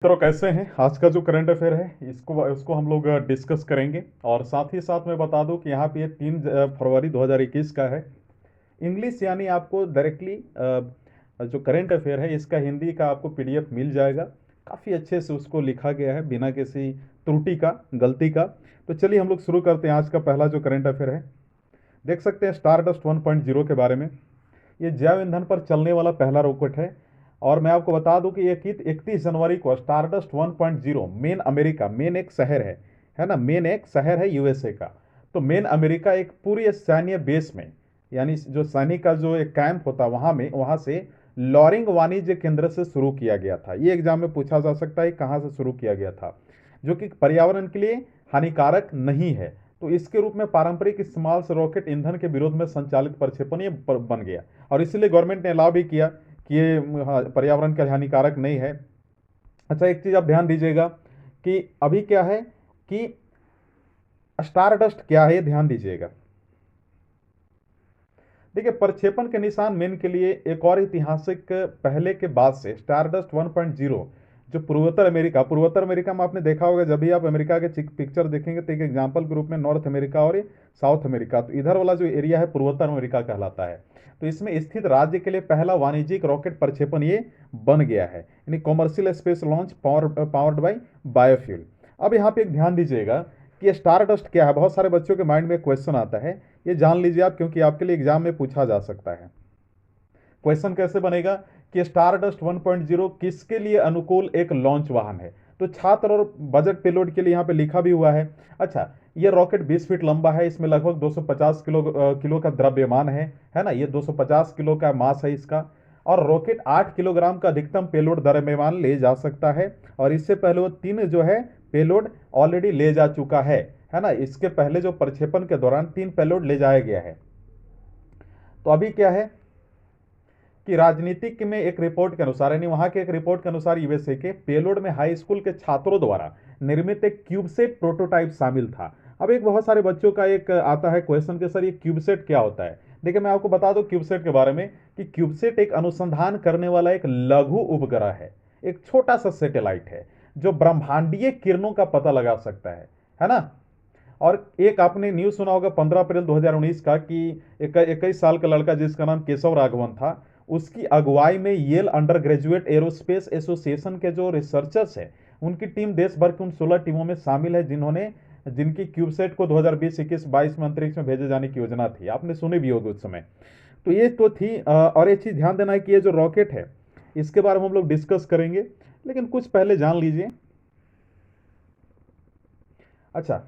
मित्रों कैसे हैं। आज का जो करंट अफेयर है इसको उसको हम लोग डिस्कस करेंगे। और साथ ही साथ मैं बता दूं कि यहाँ पे ये 3 फरवरी 2021 का है। इंग्लिश यानी आपको डायरेक्टली जो करंट अफेयर है इसका हिंदी का आपको पीडीएफ मिल जाएगा। काफ़ी अच्छे से उसको लिखा गया है बिना किसी त्रुटि का, गलती का। तो चलिए हम लोग शुरू करते हैं आज का पहला जो करंट अफेयर है। देख सकते हैं स्टारडस्ट 1.0 के बारे में। ये जैव ईंधन पर चलने वाला पहला रॉकेट है। और मैं आपको बता दूं कि ये 31 जनवरी को स्टारडस्ट 1.0 मेन अमेरिका, मेन एक शहर है ना, मेन एक शहर है यूएसए का। तो मेन अमेरिका एक पूरी सैन्य बेस में, यानी जो सैनिक का जो एक कैंप होता है वहां से लॉरिंग वाणिज्य केंद्र से शुरू किया गया था। ये एग्जाम में पूछा जा सकता है कहाँ से शुरू किया गया था, जो कि पर्यावरण के लिए हानिकारक नहीं है। तो इसके रूप में पारंपरिक इस्तेमाल से रॉकेट ईंधन के विरोध में संचालित प्रक्षेपण ये बन गया। और इसीलिए गवर्नमेंट ने अलाउ भी किया कि ये पर्यावरण के हानिकारक नहीं है। अच्छा, एक चीज आप ध्यान दीजिएगा कि अभी क्या है कि स्टारडस्ट क्या है, ध्यान दीजिएगा। देखिए, प्रक्षेपण के निशान मेन के लिए एक और ऐतिहासिक पहले के बाद से स्टारडस्ट 1.0 जो पूर्वोत्तर अमेरिका में आपने देखा होगा, जब भी आप अमेरिका के पिक्चर देखेंगे तो एक एग्जांपल के रूप में नॉर्थ अमेरिका और साउथ अमेरिका, तो इधर वाला जो एरिया है पूर्वोत्तर अमेरिका कहलाता है। तो इसमें स्थित राज्य के लिए पहला वाणिज्यिक रॉकेट प्रक्षेपण ये बन गया है, यानी commercial space launch powered by biofuel. अब यहाँ पे एक ध्यान दीजिएगा कि स्टारडस्ट क्या है। बहुत सारे बच्चों के माइंड में क्वेश्चन आता है, ये जान लीजिए आप, क्योंकि आपके लिए एग्जाम में पूछा जा सकता है। क्वेश्चन कैसे बनेगा कि स्टारडस्ट 1.0 किसके लिए अनुकूल एक लॉन्च वाहन है। तो छात्र और बजट पेलोड के लिए यहाँ पे लिखा भी हुआ है। अच्छा, ये रॉकेट 20 फीट लंबा है, इसमें लगभग 250 किलो का द्रव्यमान है ना, ये 250 किलो का मास है इसका। और रॉकेट 8 किलोग्राम का अधिकतम पेलोड द्रव्यमान ले जा सकता है। और इससे पहले वो 3 जो है पेलोड ऑलरेडी ले जा चुका है ना। इसके पहले जो प्रक्षेपण के दौरान 3 पेलोड ले जाया गया है। तो अभी क्या है कि राजनीतिक में एक रिपोर्ट के अनुसार, यानी वहां के एक रिपोर्ट के अनुसार यूएसए के पेलोड में हाई स्कूल के छात्रों द्वारा निर्मित एक क्यूबसेट प्रोटोटाइप शामिल था। अब एक बहुत सारे बच्चों का एक आता है क्वेश्चन के सर ये क्यूबसेट क्या होता है। देखिए, मैं आपको बता दूं क्यूबसेट के बारे में कि क्यूबसेट एक अनुसंधान करने वाला एक लघु उपग्रह है, एक छोटा सा सैटेलाइट है जो ब्रह्मांडीय किरणों का पता लगा सकता है ना। और एक आपने न्यूज सुना होगा 15 अप्रैल 2019 का कि 21 साल का लड़का जिसका नाम केशव राघवन था, उसकी अगुवाई में Yale undergraduate aerospace association के जो रिसर्चर्स है उनकी टीम देश भर की उन 16 टीमों में शामिल है जिनकी क्यूबसेट को 2020, 21, 22 में अंतरिक्ष में भेजे जाने की योजना थी। आपने सुनी भी होगी उस समय। तो ये तो थी। और एक चीज ध्यान देना है कि ये जो रॉकेट है इसके बारे में हम लोग डिस्कस करेंगे, लेकिन कुछ पहले जान लीजिए। अच्छा,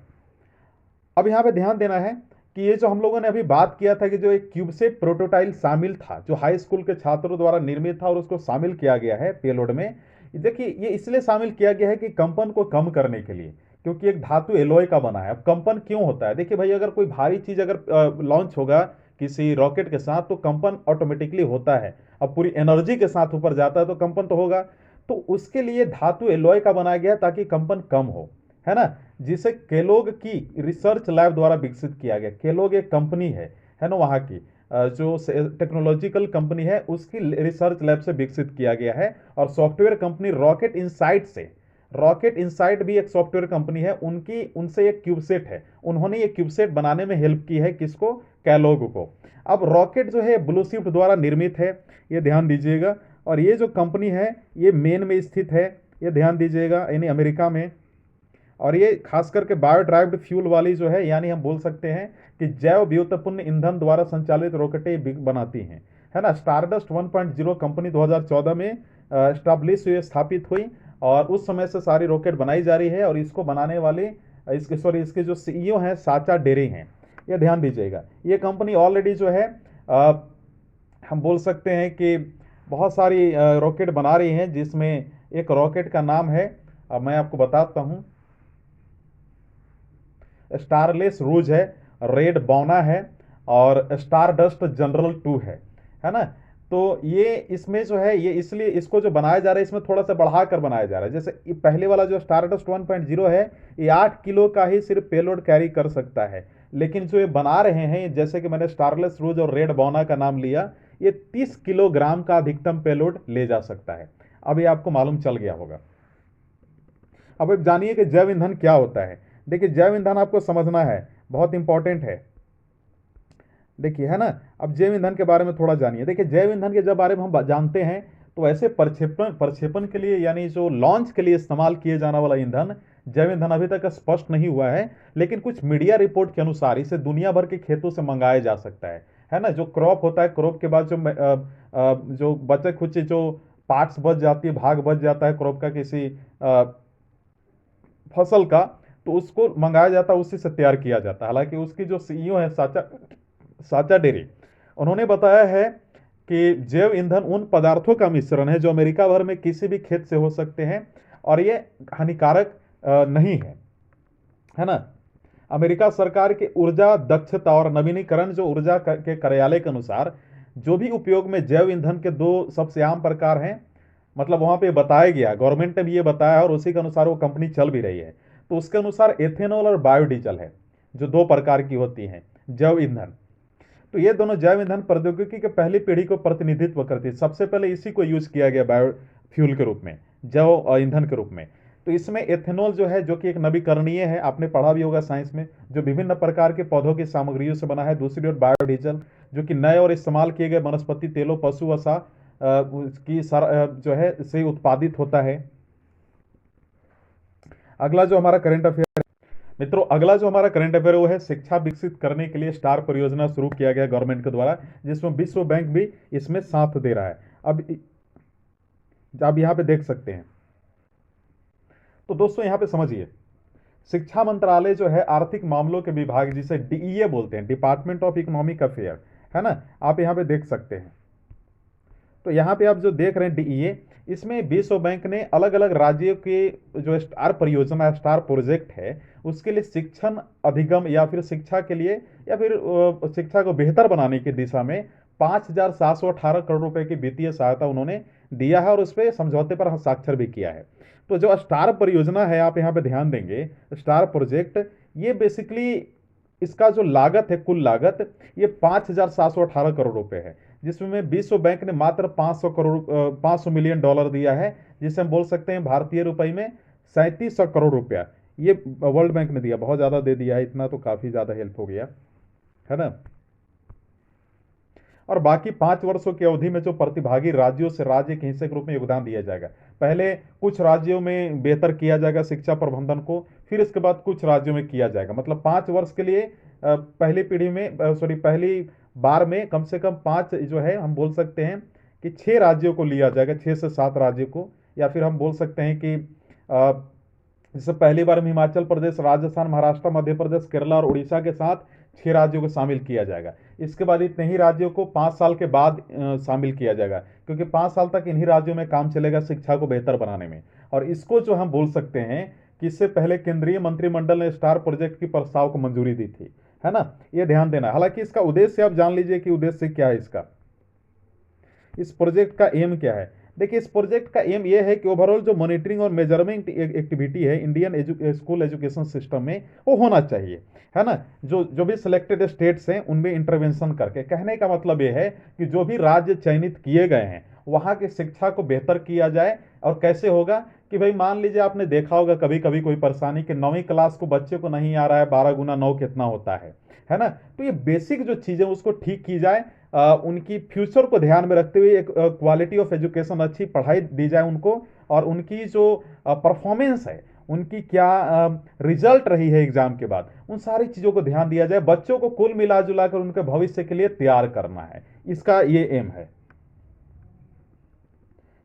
अब यहाँ पे ध्यान देना है कि ये जो हम लोगों ने अभी बात किया था कि जो एक क्यूबसेट प्रोटोटाइप शामिल था जो हाई स्कूल के छात्रों द्वारा निर्मित था और उसको शामिल किया गया है पेलोड में। देखिए, ये इसलिए शामिल किया गया है कि कंपन को कम करने के लिए, क्योंकि एक धातु एलॉय का बना है। अब कंपन क्यों होता है, देखिए भाई, अगर कोई भारी चीज अगर लॉन्च होगा किसी रॉकेट के साथ तो कंपन ऑटोमेटिकली होता है। अब पूरी एनर्जी के साथ ऊपर जाता है तो कंपन तो होगा। तो उसके लिए धातु एलॉय का बनाया गया ताकि कंपन कम हो, है ना। जिसे केलोग की रिसर्च लैब द्वारा विकसित किया गया। केलोग एक कंपनी है ना, वहाँ की जो टेक्नोलॉजिकल कंपनी है उसकी रिसर्च लैब से विकसित किया गया है। और सॉफ्टवेयर कंपनी रॉकेट इनसाइट भी एक सॉफ्टवेयर कंपनी है, उनकी उनसे एक क्यूबसेट है, उन्होंने ये क्यूबसेट बनाने में हेल्प की है, किसको, कैलोग को। अब रॉकेट जो है ब्लू शिफ्ट द्वारा निर्मित है, ये ध्यान दीजिएगा। और ये जो कंपनी है ये मेन में स्थित है, ये ध्यान दीजिएगा, यानी अमेरिका में। और ये खास करके बायोड्राइव्ड फ्यूल वाली जो है, यानी हम बोल सकते हैं कि जैव व्युत्पन्न ईंधन द्वारा संचालित रॉकेटें बनाती हैं, है ना। स्टारडस्ट 1.0 कंपनी 2014 में स्टैब्लिश हुई, स्थापित हुई। और उस समय से सारी रॉकेट बनाई जा रही है। और इसको बनाने वाले इसके जो सीईओ हैं साचा डेरे हैं, ये ध्यान दीजिएगा। ये कंपनी ऑलरेडी जो है अ, हम बोल सकते हैं कि बहुत सारी रॉकेट बना रही हैं, जिसमें एक रॉकेट का नाम है, अब मैं आपको बताता हूँ, स्टारलेस रूज है, रेड बौना है, और स्टार डस्ट जनरल 2 है ना। तो ये इसमें जो है, ये इसलिए इसको जो बनाया जा रहा है इसमें थोड़ा सा बढ़ाकर बनाया जा रहा है। जैसे पहले वाला जो स्टारडस्ट 1.0 है ये 8 किलो का ही सिर्फ पेलोड कैरी कर सकता है। लेकिन जो ये बना रहे हैं, जैसे कि मैंने स्टारलेस रूज और रेड बौना का नाम लिया, ये 30 किलोग्राम का अधिकतम पेलोड ले जा सकता है। अब ये आपको मालूम चल गया होगा। अब आप जानिए कि जैव ईंधन क्या होता है। देखिए जैव ईंधन आपको समझना है, बहुत इंपॉर्टेंट है। देखिए है ना, अब जैव ईंधन के बारे में थोड़ा जानिए। देखिए जैव ईंधन के जब बारे में हम जानते हैं तो ऐसे प्रक्षेपण प्रक्षेपण के लिए यानी जो लॉन्च के लिए इस्तेमाल किए जाने वाला ईंधन जैव ईंधन अभी तक स्पष्ट नहीं हुआ है, लेकिन कुछ मीडिया रिपोर्ट के अनुसार इसे दुनिया भर के खेतों से मंगाया जा सकता है ना। जो क्रॉप होता है, क्रॉप के बाद जो बचे खुचे जो पार्ट्स बच जाती है, भाग बच जाता है क्रॉप का किसी फसल का, तो उसको मंगाया जाता है, उसी से तैयार किया जाता है। हालांकि उसकी जो सीईओ है साचा साचा डेरी, उन्होंने बताया है कि जैव ईंधन उन पदार्थों का मिश्रण है जो अमेरिका भर में किसी भी खेत से हो सकते हैं और ये हानिकारक नहीं है ना। अमेरिका सरकार के ऊर्जा दक्षता और नवीनीकरण जो ऊर्जा के कार्यालय के अनुसार जो भी उपयोग में जैव ईंधन के दो सबसे आम प्रकार हैं, मतलब वहां पे बताया गया, गवर्नमेंट ने भी ये बताया और उसी के अनुसार वो कंपनी चल भी रही है। तो उसके अनुसार एथेनॉल और बायोडीजल है, जो दो प्रकार की होती हैं जैव ईंधन। तो ये दोनों जैव ईंधन प्रौद्योगिकी के पहली पीढ़ी को प्रतिनिधित्व करती है। सबसे पहले इसी को यूज किया गया बायोफ्यूल के रूप में, जैव ईंधन के रूप में। तो इसमें एथेनॉल जो है, जो कि एक नवीकरणीय है, आपने पढ़ा भी होगा साइंस में, जो विभिन्न प्रकार के पौधों की सामग्रियों से बना है। दूसरी ओर बायोडीजल जो कि नए और इस्तेमाल किए गए वनस्पति तेलों, पशु वसा की जो है से उत्पादित होता है। अगला जो हमारा करंट अफेयर मित्रों, अगला जो हमारा करंट अफेयर वो है शिक्षा विकसित करने के लिए स्टार परियोजना शुरू किया गया गवर्नमेंट के द्वारा, जिसमें विश्व बैंक भी इसमें साथ दे रहा है। अब आप यहां पे देख सकते हैं। तो दोस्तों यहां पे समझिए, शिक्षा मंत्रालय जो है आर्थिक मामलों के विभाग, जिसे डीईए बोलते हैं, डिपार्टमेंट ऑफ इकोनॉमिक अफेयर, है ना, आप यहां पे देख सकते हैं। तो यहाँ पे आप जो देख रहे हैं डीईए, इसमें विश्व बैंक ने अलग अलग राज्यों के जो स्टार परियोजना, स्टार प्रोजेक्ट है, उसके लिए शिक्षण अधिगम या फिर शिक्षा के लिए या फिर शिक्षा को बेहतर बनाने की दिशा में 5,718 करोड़ रुपए की वित्तीय सहायता उन्होंने दिया है और उस पर समझौते पर हस्ताक्षर भी किया है। तो जो स्टार परियोजना है, आप यहाँ पे ध्यान देंगे, स्टार प्रोजेक्ट, ये बेसिकली इसका जो लागत है, कुल लागत, ये 5,718 करोड़ रुपए है, जिसमें विश्व बैंक ने मात्र 500 मिलियन डॉलर दिया है, जिसे हम बोल सकते हैं भारतीय रुपए में 3700 करोड़ रुपया। ये वर्ल्ड बैंक ने दिया, बहुत ज्यादा दे दिया है, इतना तो काफी ज्यादा हेल्प हो गया, है ना। और बाकी 5 वर्षों की अवधि में जो प्रतिभागी राज्यों से राज्य के हिस्से के रूप में योगदान दिया जाएगा। पहले कुछ राज्यों में बेहतर किया जाएगा शिक्षा प्रबंधन को, फिर इसके बाद कुछ राज्यों में किया जाएगा। मतलब 5 वर्ष के लिए पहली पीढ़ी में पहली बार में कम से कम 5 जो है, हम बोल सकते हैं कि 6 राज्यों को लिया जाएगा, 6 से 7 राज्यों को। या फिर हम बोल सकते हैं कि जैसे पहली बार में हिमाचल प्रदेश, राजस्थान, महाराष्ट्र, मध्य प्रदेश, केरला और उड़ीसा के साथ 6 राज्यों को शामिल किया जाएगा। इसके बाद इतने ही राज्यों को 5 साल के बाद शामिल किया जाएगा, क्योंकि 5 साल तक इन्हीं राज्यों में काम चलेगा शिक्षा को बेहतर बनाने में। और इसको जो हम बोल सकते हैं कि इससे पहले केंद्रीय मंत्रिमंडल ने स्टार प्रोजेक्ट की प्रस्ताव को मंजूरी दी थी, है ना। ये ध्यान देना। हालांकि इसका उद्देश्य आप जान लीजिए कि उद्देश्य क्या है इसका, इस प्रोजेक्ट का एम क्या है। देखिए इस प्रोजेक्ट का एम ये है कि ओवरऑल जो मॉनिटरिंग और मेजरमेंट एक्टिविटी है इंडियन स्कूल एजुकेशन सिस्टम में, वो होना चाहिए, है ना। जो जो भी सिलेक्टेड स्टेट्स हैं उनमें इंटरवेंशन करके, कहने का मतलब ये है कि जो भी राज्य चयनित किए गए हैं वहाँ की शिक्षा को बेहतर किया जाए। और कैसे होगा कि भाई मान लीजिए आपने देखा होगा कभी कभी कोई परेशानी कि 9वीं क्लास को बच्चे को नहीं आ रहा है 12 गुना 9 कितना होता है ना। तो ये बेसिक जो चीजें उसको ठीक की जाए, उनकी फ्यूचर को ध्यान में रखते हुए एक क्वालिटी ऑफ एजुकेशन, अच्छी पढ़ाई दी जाए उनको, और उनकी जो परफॉर्मेंस है, उनकी क्या रिजल्ट रही है एग्जाम के बाद, उन सारी चीजों को ध्यान दिया जाए। बच्चों को कुल मिला जुला कर उनके भविष्य के लिए तैयार करना है, इसका ये एम है,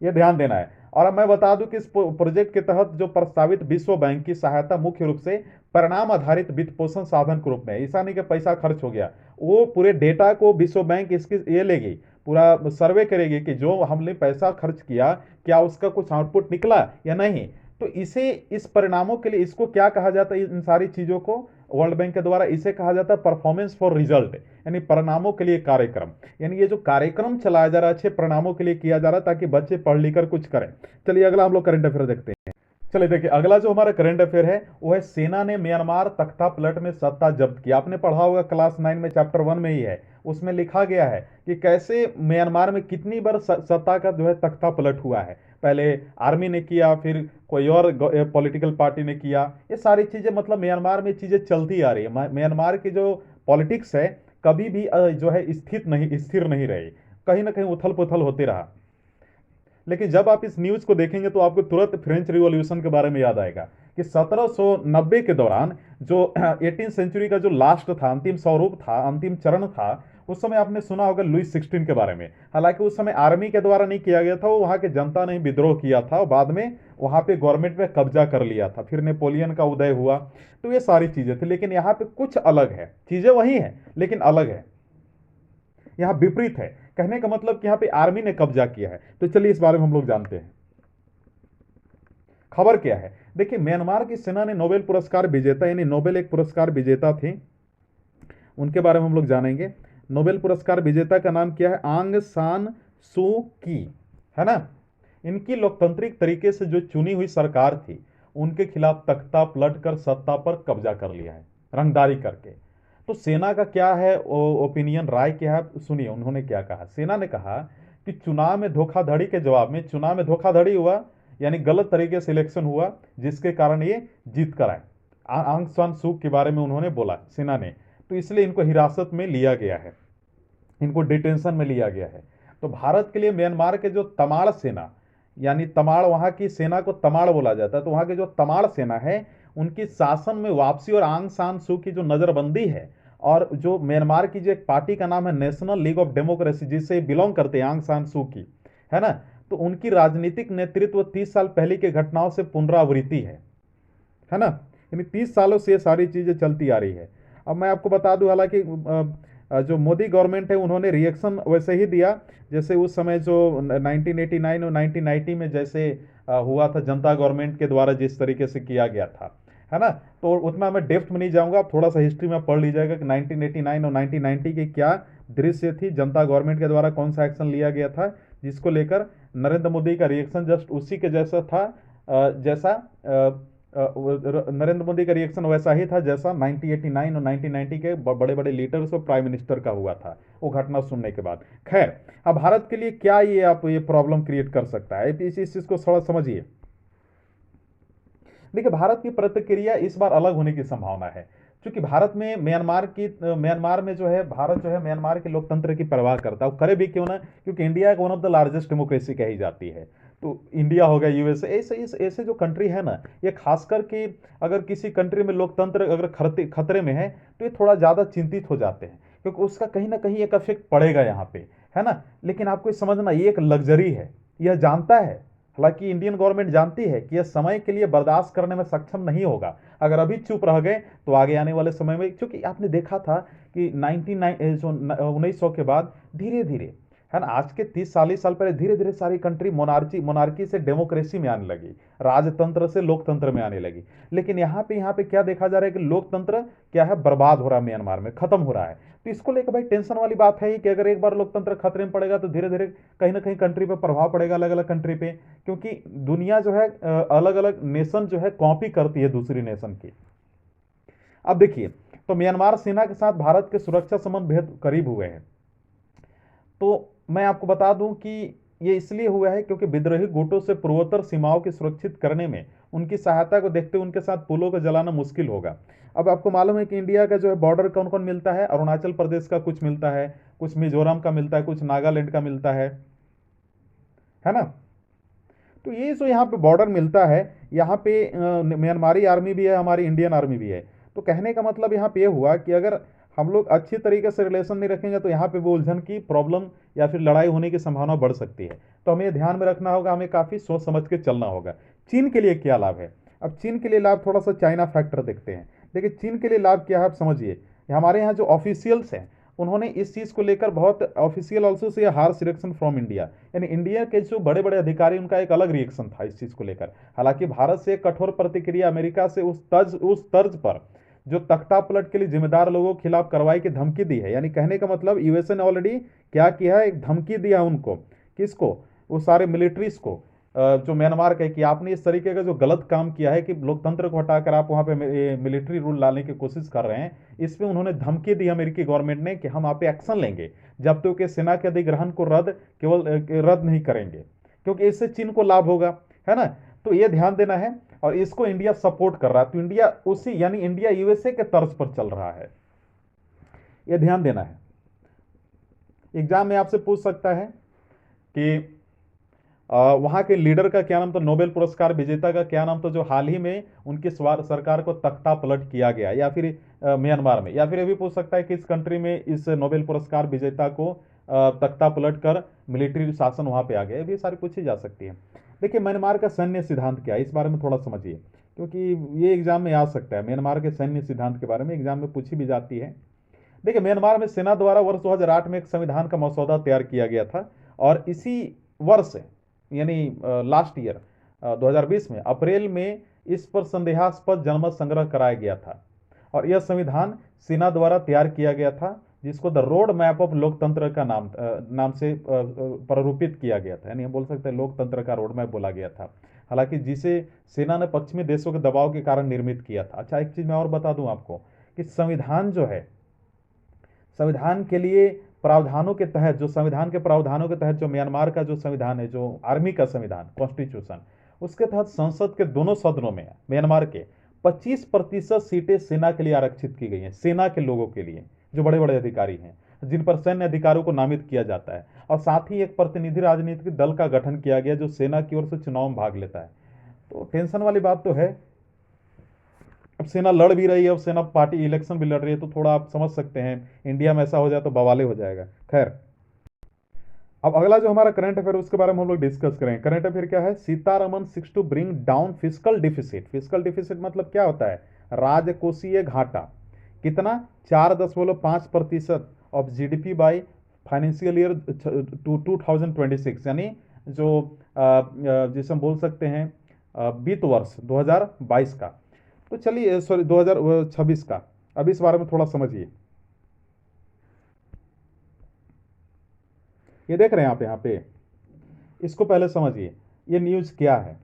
ये ध्यान देना है। और अब मैं बता दूं कि इस प्रोजेक्ट के तहत जो प्रस्तावित विश्व बैंक की सहायता मुख्य रूप से परिणाम आधारित वित्त पोषण साधन के रूप में, ऐसा नहीं कि पैसा खर्च हो गया, वो पूरे डेटा को विश्व बैंक इसकी ये लेगी, पूरा सर्वे करेगी कि जो हमने पैसा खर्च किया क्या उसका कुछ आउटपुट निकला या नहीं। तो इसे, इस परिणामों के लिए इसको क्या कहा जाता है, इन सारी चीजों को वर्ल्ड बैंक के द्वारा इसे कहा जाता है परफॉर्मेंस फॉर रिजल्ट, यानी परिणामों के लिए कार्यक्रम। यानी ये जो कार्यक्रम चलाया जा रहा है अच्छे परिणामों के लिए किया जा रहा है, ताकि बच्चे पढ़ लिख कर कुछ करें। चलिए अगला हम लोग करंट अफेयर देखते हैं। चलिए देखिए, अगला जो हमारा करंट अफेयर है वो है सेना ने म्यांमार तख्ता पलट में सत्ता जब्त की। आपने पढ़ा होगा क्लास 9 में, चैप्टर 1 में ही है। उसमें लिखा गया है कि कैसे म्यांमार में कितनी बार सत्ता का जो है तख्ता पलट हुआ है। पहले आर्मी ने किया, फिर कोई और पॉलिटिकल पार्टी ने किया। ये सारी चीजें मतलब म्यांमार में चीजें चलती आ रही है। म्यांमार की जो पॉलिटिक्स है कभी भी जो है स्थिर नहीं रही, कहीं ना कहीं उथल पुथल होते रहा। लेकिन जब आप इस न्यूज को देखेंगे तो आपको तुरंत फ्रेंच रिवॉल्यूशन के बारे में याद आएगा कि 1790 के दौरान जो 18th सेंचुरी का जो लास्ट था, अंतिम स्वरूप था, अंतिम चरण था, उस समय आपने सुना होगा लुई 16 के बारे में। हालांकि उस समय आर्मी के द्वारा नहीं किया गया था, वो वहां के जनता ने विद्रोह किया था और बाद में वहां पे गवर्नमेंट में कब्जा कर लिया था। फिर नेपोलियन का उदय हुआ। तो ये सारी चीजें थी, लेकिन यहाँ पे कुछ अलग है, चीजें वही है लेकिन अलग है, यहाँ विपरीत है। कहने का मतलब कि यहाँ पे आर्मी ने कब्जा किया है। तो चलिए इस बारे में हम लोग जानते हैं खबर क्या है। देखिए, म्यांमार की सेना ने नोबेल पुरस्कार विजेता, यानी नोबेल एक पुरस्कार विजेता थे, उनके बारे में हम लोग जानेंगे। नोबेल पुरस्कार विजेता का नाम क्या है? आंग सान सू की, है ना। इनकी लोकतांत्रिक तरीके से जो चुनी हुई सरकार थी उनके खिलाफ तख्ता पलट कर सत्ता पर कब्जा कर लिया है, रंगदारी करके। तो सेना का क्या है ओपिनियन, राय क्या है, सुनिए उन्होंने क्या कहा। सेना ने कहा कि चुनाव में धोखाधड़ी के जवाब में, चुनाव में धोखाधड़ी हुआ यानी गलत तरीके से इलेक्शन हुआ, जिसके कारण ये जीत कर आए। आंग सान सू के बारे में उन्होंने बोला सेना ने, तो इसलिए इनको हिरासत में लिया गया है, इनको डिटेंशन में लिया गया है। तो भारत के लिए म्यांमार के जो तमाड़ सेना, यानी तमाड़, वहां की सेना को तमाड़ बोला जाता है, तो वहां की जो तमाड़ सेना है उनकी शासन में वापसी और आंग सान सू की जो नजरबंदी है, और जो म्यांमार की जो एक पार्टी का नाम है नेशनल लीग ऑफ डेमोक्रेसी, जिससे बिलोंग करते हैं आंग सान सू की, है ना, तो उनकी राजनीतिक नेतृत्व 30 साल पहले की घटनाओं से पुनरावृत्ति है ना। यानी 30 सालों से ये सारी चीजें चलती आ रही है। अब मैं आपको बता दूं, हालांकि जो मोदी गवर्नमेंट है उन्होंने रिएक्शन वैसे ही दिया जैसे उस समय जो 1989 और 1990 में जैसे हुआ था जनता गवर्नमेंट के द्वारा जिस तरीके से किया गया था, है ना। तो उतना मैं डेप्थ में नहीं जाऊंगा, आप थोड़ा सा हिस्ट्री में पढ़ लीजिएगा कि 1989 और 1990 की क्या दृश्य थी, जनता गवर्नमेंट के द्वारा कौन सा एक्शन लिया गया था, जिसको लेकर नरेंद्र मोदी का रिएक्शन जस्ट उसी के जैसा था, जैसा नरेंद्र मोदी का रिएक्शन वैसा ही था जैसा 1989 और 1990 के बड़े बड़े लीडर्स और प्राइम मिनिस्टर का हुआ था वो घटना सुनने के बाद। खैर, अब भारत के लिए क्या ये आप ये प्रॉब्लम क्रिएट कर सकता है, इस चीज को थोड़ा समझिए। देखिए, भारत की प्रतिक्रिया इस बार अलग होने की संभावना है, क्योंकि भारत में म्यांमार में जो है, भारत जो है म्यांमार के लोकतंत्र की परवाह करता है। वो करे भी क्यों ना, क्योंकि इंडिया एक one of the largest democracy कही जाती है। तो इंडिया हो गया, यूएसए, ऐसे जो कंट्री है ना, ये खासकर कि अगर किसी कंट्री में लोकतंत्र अगर खतरे में है तो ये थोड़ा ज़्यादा चिंतित हो जाते हैं, क्योंकि उसका कहीं ना कहीं एक इफेक्ट पड़ेगा यहाँ पे, है ना। लेकिन आपको समझना, ये एक लग्जरी है, यह जानता है, हालांकि इंडियन गवर्नमेंट जानती है कि यह समय के लिए बर्दाश्त करने में सक्षम नहीं होगा। अगर अभी चुप रह गए तो आगे आने वाले समय में, क्योंकि आपने देखा था कि 1900 के बाद धीरे धीरे, है ना, आज के 30-40 साल पहले धीरे धीरे सारी कंट्री मोनार्की से डेमोक्रेसी में आने लगी, राजतंत्र से लोकतंत्र में आने लगी। लेकिन यहाँ पे क्या देखा जा रहा है कि लोकतंत्र क्या है, बर्बाद हो रहा है, म्यांमार में खत्म हो रहा है। तो इसको लेकर भाई टेंशन वाली बात है ही कि अगर एक बार लोकतंत्र खतरे में पड़ेगा तो धीरे धीरे कहीं ना कहीं कंट्री पे प्रभाव पड़ेगा, अलग अलग कंट्री पे, क्योंकि दुनिया जो है अलग अलग नेशन जो है कॉपी करती है दूसरी नेशन की। अब देखिए, तो म्यांमार सेना के साथ भारत के सुरक्षा संबंध बेहद करीब हुए हैं। तो मैं आपको बता दूं कि ये इसलिए हुआ है क्योंकि विद्रोही गुटों से पूर्वोत्तर सीमाओं की सुरक्षित करने में उनकी सहायता को देखते हुए उनके साथ पुलों को जलाना मुश्किल होगा। अब आपको मालूम है कि इंडिया का जो है बॉर्डर कौन कौन मिलता है, अरुणाचल प्रदेश का कुछ मिलता है, कुछ मिजोरम का मिलता है, कुछ नागालैंड का मिलता है ना। तो ये जो यहाँ पे बॉर्डर मिलता है, यहाँ पे म्यांमारी आर्मी भी है, हमारी इंडियन आर्मी भी है। तो कहने का मतलब यहाँ पे ये हुआ कि अगर हम लोग अच्छी तरीके से रिलेशन नहीं रखेंगे तो यहाँ पे वो उलझन की प्रॉब्लम या फिर लड़ाई होने की संभावना बढ़ सकती है। तो हमें ध्यान में रखना होगा, हमें काफ़ी सोच समझ के चलना होगा। चीन के लिए क्या लाभ है? अब चीन के लिए लाभ, थोड़ा सा चाइना फैक्टर देखते हैं। देखिए, चीन के लिए लाभ क्या है आप समझिए। हमारे यहाँ जो ऑफिशियल्स हैं उन्होंने इस चीज़ को लेकर बहुत official also say harsh reaction from India, यानी इंडिया के जो बड़े बड़े अधिकारी, उनका एक अलग रिएक्शन था इस चीज़ को लेकर। हालांकि भारत से कठोर प्रतिक्रिया अमेरिका से उस तर्ज पर जो तख्ता पलट के लिए जिम्मेदार लोगों के खिलाफ कार्रवाई की धमकी दी है, यानी कहने का मतलब यूएसए ने ऑलरेडी क्या किया है, एक धमकी दिया उनको, किसको, वो सारे मिलिट्रीज को, जो म्यांमार का है कि आपने इस तरीके का जो गलत काम किया है कि लोकतंत्र को हटाकर आप वहाँ पे मिलिट्री रूल लाने की कोशिश कर रहे हैं, इसमें उन्होंने धमकी दी अमेरिकी गवर्नमेंट ने कि हम आप पे एक्शन लेंगे जब तक कि सेना के अधिग्रहण को केवल रद्द नहीं करेंगे, क्योंकि इससे चीन को लाभ होगा, है ना। तो ये ध्यान देना है, और इसको इंडिया सपोर्ट कर रहा है, तो इंडिया उसी यानी इंडिया यूएसए के तर्ज पर चल रहा है, ये ध्यान देना है। एग्जाम में आपसे पूछ सकता है कि वहां के लीडर का क्या नाम था, नोबेल पुरस्कार विजेता का क्या नाम था, जो हाल ही में उनकी सरकार को तख्ता पलट किया गया, या फिर म्यांमार में, या फिर ये भी पूछ सकता है कि इस कंट्री में इस नोबेल पुरस्कार विजेता को तख्ता पलट कर मिलिट्री शासन वहां पे आ गया, ये भी सारी पूछी जा सकती है। देखिए म्यांमार का सैन्य सिद्धांत क्या है, इस बारे में थोड़ा समझिए, क्योंकि ये एग्जाम में आ सकता है। म्यांमार के सैन्य सिद्धांत के बारे में एग्जाम में पूछी भी जाती है। देखिए म्यांमार में सेना द्वारा वर्ष 2008 में एक संविधान का मसौदा तैयार किया गया था, और इसी वर्ष यानी लास्ट ईयर 2020 में अप्रैल में इस पर संदेहास्पद जनमत संग्रह कराया गया था, और यह संविधान सेना द्वारा तैयार किया गया था, जिसको द रोड मैप ऑफ लोकतंत्र का नाम से प्रारूपित किया गया था, यानी हम बोल सकते हैं लोकतंत्र का रोड मैप बोला गया था, हालांकि जिसे सेना ने पश्चिमी देशों के दबाव के कारण निर्मित किया था। अच्छा एक चीज मैं और बता दूं आपको कि संविधान जो है, संविधान के लिए प्रावधानों के तहत, जो संविधान के प्रावधानों के तहत जो म्यांमार का जो संविधान है, जो आर्मी का संविधान कॉन्स्टिट्यूशन, उसके तहत संसद के दोनों सदनों में म्यांमार के 25% सीटें सेना के लिए आरक्षित की गई हैं, सेना के लोगों के लिए जो बड़े बड़े अधिकारी हैं, जिन पर सैन्य अधिकारियों को नामित किया जाता है, और साथ ही एक प्रतिनिधि राजनीतिक दल का गठन किया गया जो सेना की ओर से चुनाव में भाग लेता है। तो टेंशन वाली बात तो है। अब सेना लड़ भी रही है, अब सेना पार्टी इलेक्शन भी लड़ रही है, तो थोड़ा आप समझ सकते हैं इंडिया में ऐसा हो जाए तो बवाले हो जाएगा। खैर, अब अगला जो हमारा करंट अफेयर उसके बारे में हम लोग डिस्कस करें। करंट अफेयर क्या है, Sitharaman seeks to bring down fiscal deficit. Fiscal deficit मतलब क्या होता है, राजकोषीय घाटा। कितना, 4.5% of GDP by financial year 2026, यानी जो जिसे हम बोल सकते हैं वित्त वर्ष 2022 का। तो चलिए सॉरी 2026 का, अब इस बारे में थोड़ा समझिए। ये देख रहे हैं आप यहाँ पे, इसको पहले समझिए, ये न्यूज क्या है।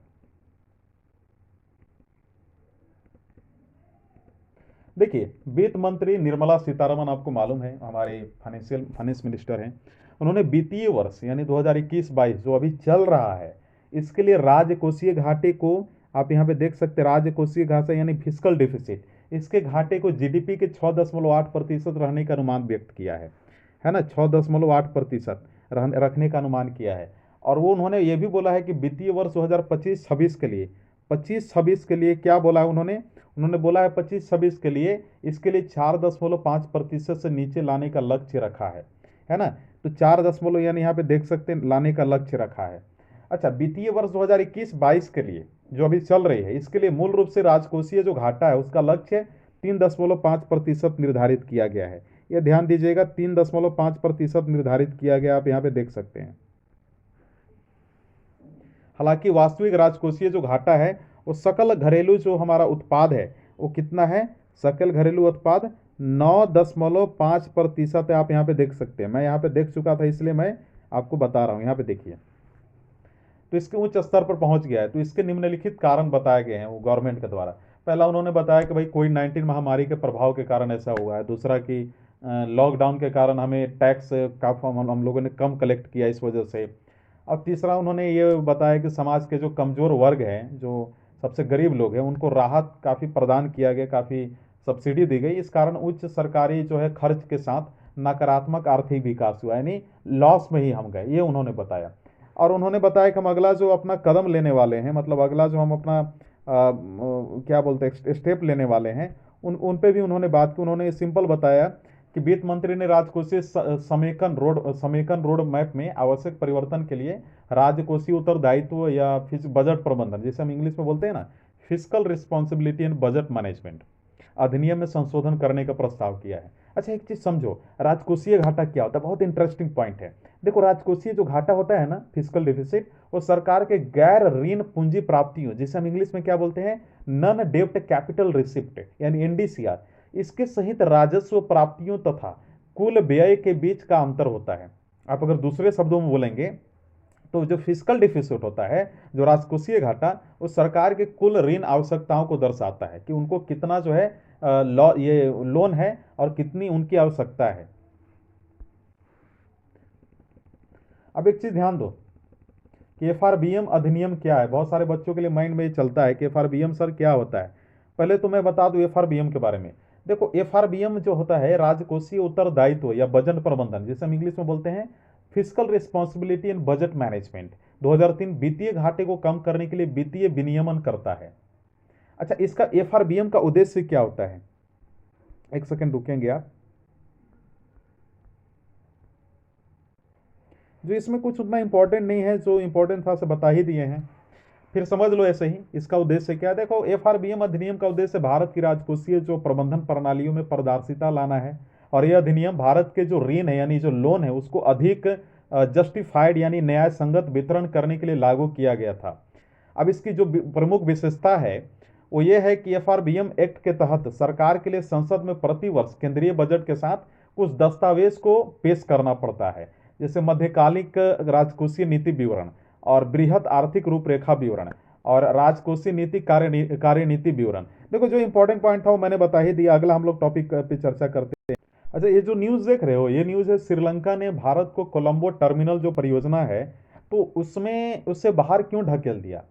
देखिए वित्त मंत्री निर्मला सीतारमण, आपको मालूम है हमारे फाइनेंस मिनिस्टर हैं, उन्होंने वित्तीय वर्ष यानी 2021-22 जो अभी चल रहा है, इसके लिए राजकोषीय घाटे को, आप यहाँ पे देख सकते हैं, राजकोषीय घाटा यानी फिस्कल डिफिसिट, इसके घाटे को जीडीपी के 6.8% रहने का अनुमान व्यक्त किया है ना, 6.8% रखने का अनुमान किया है। और वो उन्होंने ये भी बोला है कि वित्तीय वर्ष 2025-26 के लिए, 25-26 के लिए क्या बोला है उन्होंने, उन्होंने बोला है 25-26 के लिए इसके लिए 4.5% से नीचे लाने का लक्ष्य रखा है ना। तो 4 यानी यहाँ पे देख सकते हैं लाने का लक्ष्य रखा है। अच्छा, वित्तीय वर्ष 2021-22 के लिए जो अभी चल रही है, इसके लिए मूल रूप से राजकोषीय जो घाटा है उसका लक्ष्य 3.5% निर्धारित किया गया है। यह ध्यान दीजिएगा, 3.5% निर्धारित किया गया, आप यहाँ पे देख सकते हैं। हालांकि वास्तविक राजकोषीय जो घाटा है वो सकल घरेलू जो हमारा उत्पाद है वो कितना है, सकल घरेलू उत्पाद 9.5% है, आप यहाँ पे देख सकते हैं। मैं यहाँ पे देख चुका था इसलिए मैं आपको बता रहा हूँ, यहाँ पे देखिए। तो इसके उच्च स्तर पर पहुंच गया है। तो इसके निम्नलिखित कारण बताए गए हैं वो गवर्नमेंट के द्वारा। पहला उन्होंने बताया कि भाई कोविड-19 महामारी के प्रभाव के कारण ऐसा हुआ है। दूसरा कि लॉकडाउन के कारण हमें टैक्स का हम लोगों ने कम कलेक्ट किया इस वजह से। अब तीसरा उन्होंने ये बताया कि समाज के जो कमज़ोर वर्ग हैं, जो सबसे गरीब लोग हैं, उनको राहत काफ़ी प्रदान किया गया, काफ़ी सब्सिडी दी गई। इस कारण उच्च सरकारी जो है खर्च के साथ नकारात्मक आर्थिक विकास हुआ, यानी लॉस में ही हम गए, ये उन्होंने बताया। और उन्होंने बताया कि हम अगला जो अपना कदम लेने वाले हैं, मतलब अगला जो हम अपना क्या बोलते हैं स्टेप लेने वाले हैं, उन पे भी उन्होंने बात की। उन्होंने सिंपल बताया कि वित्त मंत्री ने राजकोषीय समेकन रोड मैप में आवश्यक परिवर्तन के लिए राजकोषीय उत्तरदायित्व या बजट प्रबंधन, जैसे हम इंग्लिश में बोलते हैं ना, fiscal responsibility and budget management अधिनियम में संशोधन करने का प्रस्ताव किया है। अच्छा एक चीज समझो, राजकोषीय घाटा क्या होता है, बहुत इंटरेस्टिंग पॉइंट है। देखो राजकोषीय जो घाटा होता है ना, फिस्कल डिफिसिट, वो सरकार के गैर ऋण पूंजी प्राप्तियों, जिसे हम इंग्लिश में क्या बोलते हैं, नॉन डेब्ट कैपिटल रिसिप्ट यानी एनडीसीआर, इसके सहित राजस्व प्राप्तियों तथा कुल व्यय के बीच का अंतर होता है। आप अगर दूसरे शब्दों में बोलेंगे तो जो फिजिकल डिफिसिट होता है, जो राजकोषीय घाटा, वो सरकार के कुल ऋण आवश्यकताओं को दर्शाता है कि उनको कितना जो है ये लोन है और कितनी उनकी आवश्यकता है। अब एक चीज ध्यान दो कि एफआरबीएम अधिनियम क्या है। बहुत सारे बच्चों के लिए माइंड में ये चलता है कि एफआरबीएम सर क्या होता है। पहले तो मैं बता दूं एफआरबीएम के बारे में। देखो, एफआरबीएम जो होता है राजकोषीय उत्तरदायित्व या बजट प्रबंधन, जिसे हम इंग्लिश में बोलते हैं physical responsibility and budget management, 2003 वित्तीय घाटे को कम करने के लिए वित्तीय विनियमन करता है। अच्छा, इसका एफआरबीएम का उद्देश्य क्या होता है? एक सेकंड रुकेंगे आप। जो इसमें कुछ उतना इंपॉर्टेंट नहीं है, जो इंपॉर्टेंट था से बता ही दिए हैं, फिर समझ लो ऐसे ही। इसका उद्देश्य क्या है? देखो, एफआरबीएम अधिनियम का उद्देश्य भारत की राजकोषीय जो प्रबंधन प्रणालियों में पारदर्शिता लाना है। और यह अधिनियम भारत के जो ऋण है यानी जो लोन है उसको अधिक जस्टिफाइड यानी न्याय संगत वितरण करने के लिए लागू किया गया था। अब इसकी जो प्रमुख विशेषता है वो ये है कि एफआरबीएम एक्ट के तहत सरकार के लिए संसद में प्रतिवर्ष केंद्रीय बजट के साथ कुछ दस्तावेज को पेश करना पड़ता है, जैसे मध्यकालिक राजकोषीय नीति विवरण और बृहद आर्थिक रूपरेखा विवरण और राजकोषीय नीति कार्यनीति विवरण। देखो, जो इंपॉर्टेंट पॉइंट था वो मैंने बता ही दिया। अगला हम लोग टॉपिक पे चर्चा करते हैं। अच्छा, ये जो न्यूज़ देख रहे हो, ये न्यूज़ है श्रीलंका ने भारत को कोलंबो टर्मिनल जो परियोजना है तो उसमें उससे बाहर क्यों ढकेल दिया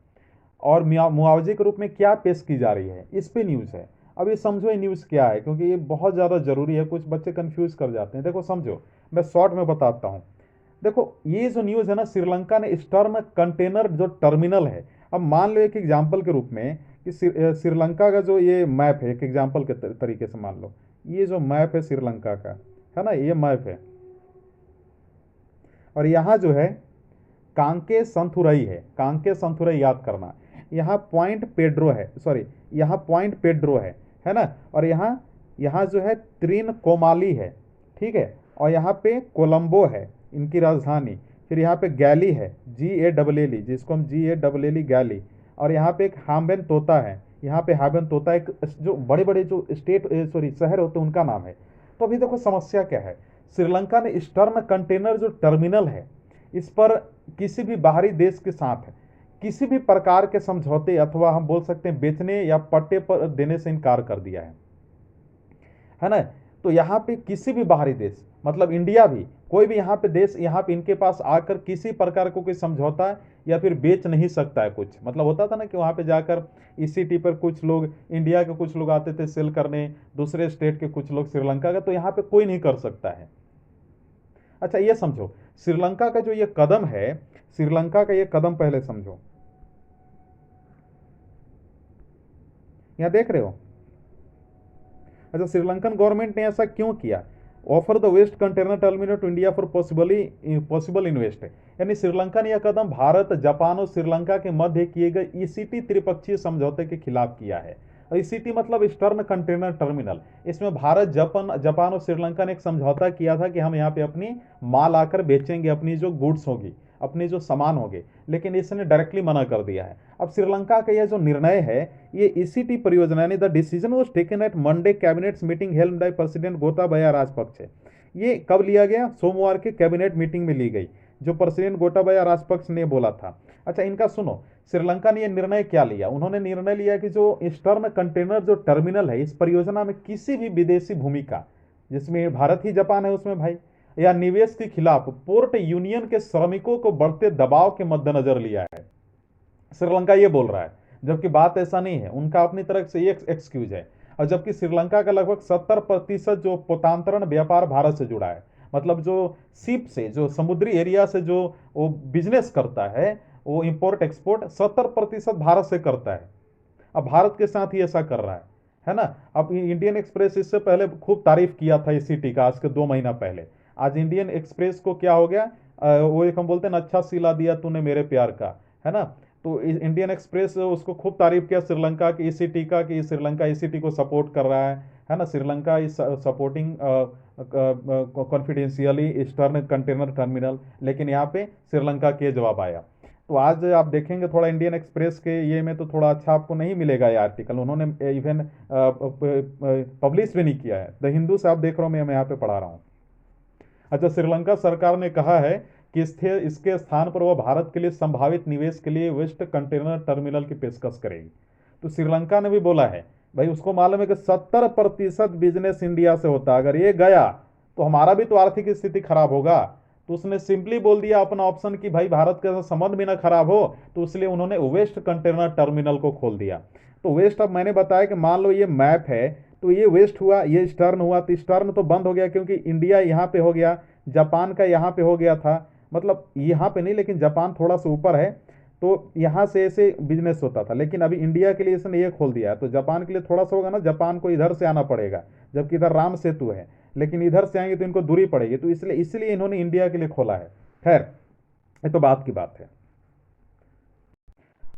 और मुआवजे के रूप में क्या पेश की जा रही है, इस पे न्यूज़ है। अब ये समझो ये न्यूज़ क्या है, क्योंकि ये बहुत ज़्यादा जरूरी है। कुछ बच्चे कंफ्यूज कर जाते हैं। देखो समझो, मैं शॉर्ट में बताता हूँ। देखो, ये जो न्यूज़ है ना, श्रीलंका ने ईस्टर्न कंटेनर जो टर्मिनल है, अब मान लो एक एग्जांपल के रूप में कि श्रीलंका का जो ये मैप है, एक एग्जांपल के तरीके से मान लो ये जो मैप है श्रीलंका का, है ना, ये मैप है और यहाँ जो है कांके संथुरई है। कांके संथुरई याद करना। यहाँ पॉइंट पेड्रो है, सॉरी, यहाँ पॉइंट पेड्रो है ना। और यहाँ यहाँ जो है त्रिनकोमाली है, ठीक है। और यहाँ पे कोलंबो है इनकी राजधानी। फिर यहाँ पे गैली है, GALLE, जिसको हम GALLE गैली। और यहाँ पे एक हाम्बेन तोता है, यहाँ पे हाम्बेन तोता एक जो बड़े बड़े जो स्टेट सॉरी शहर होते हैं उनका नाम है। तो अभी देखो समस्या क्या है। श्रीलंका ने ईस्टर्न कंटेनर जो टर्मिनल है इस पर किसी भी बाहरी देश के साथ किसी भी प्रकार के समझौते अथवा हम बोल सकते हैं बेचने या पट्टे पर देने से इनकार कर दिया है ना। तो यहाँ पे किसी भी बाहरी देश, मतलब इंडिया भी, कोई भी यहाँ पे देश यहाँ पे इनके पास आकर किसी प्रकार को कोई समझौता या फिर बेच नहीं सकता है कुछ। मतलब होता था ना कि वहाँ पे जाकर ECT पर कुछ लोग इंडिया के कुछ लोग आते थे सेल करने, दूसरे स्टेट के कुछ लोग श्रीलंका का, तो यहाँ पे कोई नहीं कर सकता है। अच्छा, ये समझो श्रीलंका का जो ये कदम है, श्रीलंका का ये कदम पहले समझो। यहाँ देख रहे हो। अच्छा, श्रीलंकन गवर्नमेंट ने ऐसा क्यों किया? Offer the West Container Terminal to India for possible invest, यानी श्रीलंका ने यह कदम भारत, जापान और श्रीलंका के मध्य किए गए ECT त्रिपक्षीय समझौते के खिलाफ किया है। ECT मतलब ईस्टर्न कंटेनर टर्मिनल। इसमें भारत, जापान और श्रीलंका ने एक समझौता किया था कि हम यहाँ पे अपनी माल आकर बेचेंगे, अपनी जो गुड्स होगी, अपने जो सामान होंगे, लेकिन इसने डायरेक्टली मना कर दिया है। अब श्रीलंका का यह जो निर्णय है, ये ECT परियोजना ने the decision was taken at Monday cabinet meeting held by president Gotabaya Rajapaksa. ये कब लिया गया? सोमवार के कैबिनेट मीटिंग में ली गई, जो प्रेसिडेंट गोटाबाया राजपक्ष ने बोला था। अच्छा, इनका सुनो, श्रीलंका ने यह निर्णय क्या लिया? उन्होंने निर्णय लिया कि जो ईस्टर्न कंटेनर जो टर्मिनल है, इस परियोजना में किसी भी विदेशी भूमिका, जिसमें भारत ही जापान है उसमें भाई, या निवेश के खिलाफ पोर्ट यूनियन के श्रमिकों को बढ़ते दबाव के मद्देनजर लिया है। श्रीलंका ये बोल रहा है, जबकि बात ऐसा नहीं है। उनका अपनी तरफ से एक एक्सक्यूज है। और जबकि श्रीलंका का लगभग 70% जो पोतांतरण व्यापार भारत से जुड़ा है, मतलब जो शिप से, जो समुद्री एरिया से जो वो बिजनेस करता है, वो इंपोर्ट एक्सपोर्ट 70% भारत से करता है। अब भारत के साथ ही ऐसा कर रहा है ना। अब इंडियन एक्सप्रेस इससे पहले खूब तारीफ किया था ECT का, आज के 2 महीना पहले। आज इंडियन एक्सप्रेस को क्या हो गया, वो एक हम बोलते हैं ना, अच्छा सिला दिया तूने मेरे प्यार का, है ना। तो इंडियन एक्सप्रेस उसको खूब तारीफ किया श्रीलंका की ECT का, कि श्रीलंका ECT को सपोर्ट कर रहा है ना। Sri Lanka is supporting confidentiality eastern container terminal, लेकिन यहाँ पे श्रीलंका के जवाब आया। तो आज आप देखेंगे थोड़ा इंडियन एक्सप्रेस के ये में तो थोड़ा अच्छा आपको नहीं मिलेगा ये आर्टिकल, उन्होंने इवन पब्लिश भी नहीं किया है। द हिंदू से आप देख रहे हो, मैं यहाँ पे पढ़ा रहा हूँ। अच्छा, श्रीलंका सरकार ने कहा है इसके स्थान पर वह भारत के लिए संभावित निवेश के लिए वेस्ट कंटेनर टर्मिनल की पेशकश करेगी। तो श्रीलंका ने भी बोला है, भाई उसको मालूम है कि 70% बिजनेस इंडिया से होता है, अगर ये गया तो हमारा भी तो आर्थिक स्थिति खराब होगा। तो उसने सिंपली बोल दिया अपना ऑप्शन कि भाई भारत के साथ संबंध भी ना खराब हो, तो इसलिए उन्होंने वेस्ट कंटेनर टर्मिनल को खोल दिया। तो वेस्ट, अब मैंने बताया कि मान लो ये मैप है, तो ये वेस्ट हुआ, ये ईस्टर्न हुआ, तो ईस्टर्न तो बंद हो गया क्योंकि इंडिया यहाँ पे हो गया, जापान का यहाँ पे हो गया था, मतलब यहाँ पे नहीं लेकिन जापान थोड़ा सा ऊपर है, तो यहाँ से ऐसे बिजनेस होता था। लेकिन अभी इंडिया के लिए इसने ये खोल दिया है, तो जापान के लिए थोड़ा सा होगा ना, जापान को इधर से आना पड़ेगा, जबकि इधर राम सेतु है, लेकिन इधर से आएंगे तो इनको दूरी पड़ेगी, तो इसलिए इन्होंने इंडिया के लिए खोला है। खैर, ये तो बात की बात है।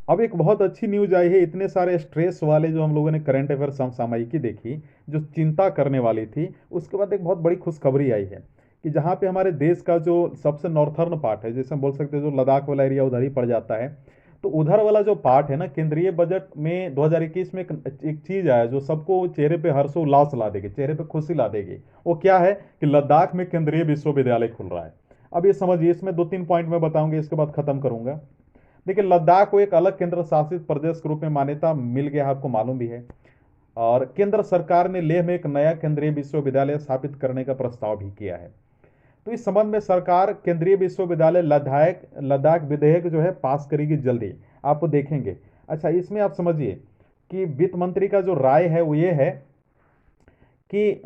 अब एक बहुत अच्छी न्यूज आई है, इतने सारे स्ट्रेस वाले जो हम लोगों ने करंट अफेयर समसामयिकी देखी जो चिंता करने वाली थी, उसके बाद एक बहुत बड़ी खुशखबरी आई है कि जहाँ पे हमारे देश का जो सबसे नॉर्थर्न पार्ट है, जैसे हम बोल सकते हैं जो लद्दाख वाला एरिया उधर ही पड़ जाता है, तो उधर वाला जो पार्ट है ना, केंद्रीय बजट में 2021 में एक चीज आया जो सबको चेहरे पे हर्षोल्लास ला देगी, चेहरे पे खुशी ला देगी। वो क्या है कि लद्दाख में केंद्रीय विश्वविद्यालय खुल रहा है। अब ये समझिए, इसमें 2-3 पॉइंट मैं बताऊंगा, इसके बाद खत्म करूंगा। देखिए, लद्दाख को एक अलग केंद्र शासित प्रदेश के रूप में मान्यता मिल गया, आपको मालूम भी है। और केंद्र सरकार ने लेह में एक नया केंद्रीय विश्वविद्यालय स्थापित करने का प्रस्ताव भी किया है। तो इस संबंध में सरकार केंद्रीय विश्वविद्यालय लद्दाख लद्दाख विधेयक जो है पास करेगी जल्दी, आप देखेंगे। अच्छा, इसमें आप समझिए कि वित्त मंत्री का जो राय है वो ये है कि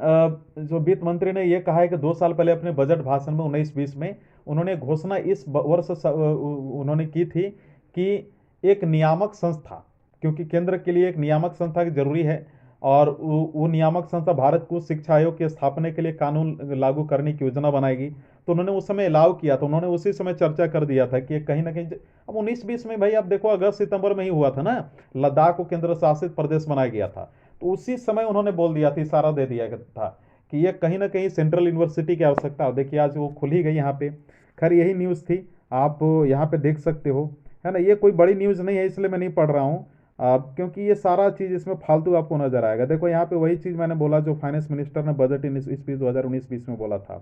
जो वित्त मंत्री ने ये कहा है कि 2 साल पहले अपने बजट भाषण में 19-20 में उन्होंने घोषणा इस वर्ष उन्होंने की थी कि एक नियामक संस्था, क्योंकि केंद्र के लिए एक नियामक संस्था की जरूरी है, और वो नियामक संस्था भारत को शिक्षा आयोग की स्थापना के लिए कानून लागू करने की योजना बनाएगी। तो उन्होंने उस समय अलाउ किया, तो उन्होंने उसी समय चर्चा कर दिया था कि कहीं ना कहीं, अब 19-20 में भाई आप देखो अगस्त सितंबर में ही हुआ था ना, लद्दाख को केंद्र शासित प्रदेश बनाया गया था, तो उसी समय उन्होंने बोल दिया था, इशारा दे दिया था कि ये कहीं ना कहीं सेंट्रल यूनिवर्सिटी की आवश्यकता है। देखिए आज वो खुल ही गई यहाँ पे। खैर यही न्यूज़ थी, आप यहाँ पे देख सकते हो, है ना। ये कोई बड़ी न्यूज़ नहीं है, इसलिए मैं नहीं पढ़ रहा हूँ, क्योंकि ये सारा चीज़ इसमें फालतू आपको नजर आएगा। देखो यहाँ पे वही चीज़ मैंने बोला जो फाइनेंस मिनिस्टर ने बजट इन स्पीच 2019-20 में बोला था।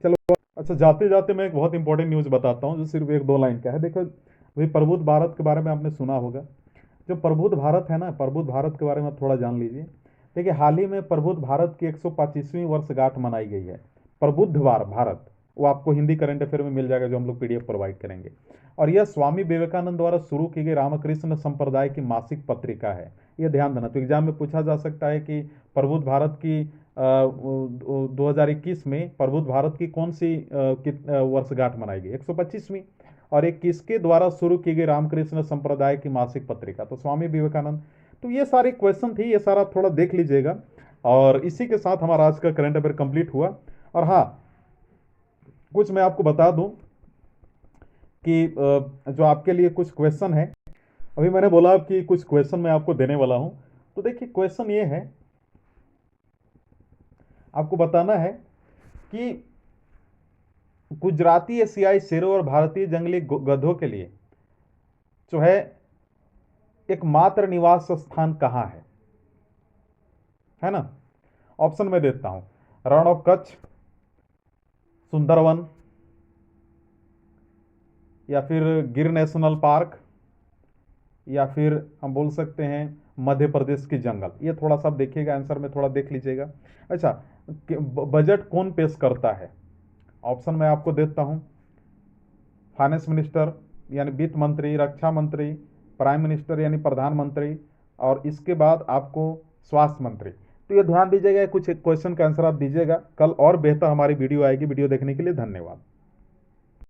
चलो, अच्छा, जाते जाते मैं एक बहुत इंपॉर्टेंट न्यूज़ बताता हूँ जो सिर्फ 1-2 लाइन का है। देखो भाई, प्रबुद्ध भारत के बारे में आपने सुना होगा। जो प्रबुद्ध भारत है ना, प्रबुद्ध भारत के बारे में थोड़ा जान लीजिए। देखिए, हाल ही में प्रबुद्ध भारत की 125वीं वर्षगांठ मनाई गई है। प्रबुद्ध भारत, वो आपको हिंदी करंट अफेयर में मिल जाएगा जो हम लोग पीडीएफ प्रोवाइड करेंगे। और यह स्वामी विवेकानंद द्वारा शुरू की गई रामकृष्ण संप्रदाय की मासिक पत्रिका है। ये ध्यान देना, तो एग्जाम में पूछा जा सकता है कि प्रबुद्ध भारत की 2021 में प्रबुद्ध भारत की कौन सी वर्षगांठ मनाई गई, 125वीं, और एक किसके द्वारा शुरू की गई रामकृष्ण संप्रदाय की मासिक पत्रिका, तो स्वामी विवेकानंद। तो ये सारे क्वेश्चन थी, ये सारा थोड़ा देख लीजिएगा। और इसी के साथ हमारा आज का करंट अफेयर कंप्लीट हुआ। और हाँ, कुछ मैं आपको बता दूं कि जो आपके लिए कुछ क्वेश्चन है, अभी मैंने बोला कि कुछ क्वेश्चन मैं आपको देने वाला हूं। तो देखिए, क्वेश्चन ये है, आपको बताना है कि गुजराती एशियाई शेरों और भारतीय जंगली गधों के लिए जो है एकमात्र निवास स्थान कहाँ है ना। ऑप्शन में देता हूं, रण ऑफ कच्छ, सुंदरवन, या फिर गिर नेशनल पार्क, या फिर हम बोल सकते हैं मध्य प्रदेश के जंगल। ये थोड़ा सा देखिएगा, आंसर में थोड़ा देख लीजिएगा। अच्छा, बजट कौन पेश करता है? ऑप्शन मैं आपको देता हूं, फाइनेंस मिनिस्टर यानी वित्त मंत्री, रक्षा मंत्री, प्राइम मिनिस्टर यानी प्रधानमंत्री, और इसके बाद आपको स्वास्थ्य मंत्री। तो ये ध्यान दीजिएगा, कुछ क्वेश्चन का आंसर आप दीजिएगा। कल और बेहतर हमारी वीडियो आएगी। वीडियो देखने के लिए धन्यवाद।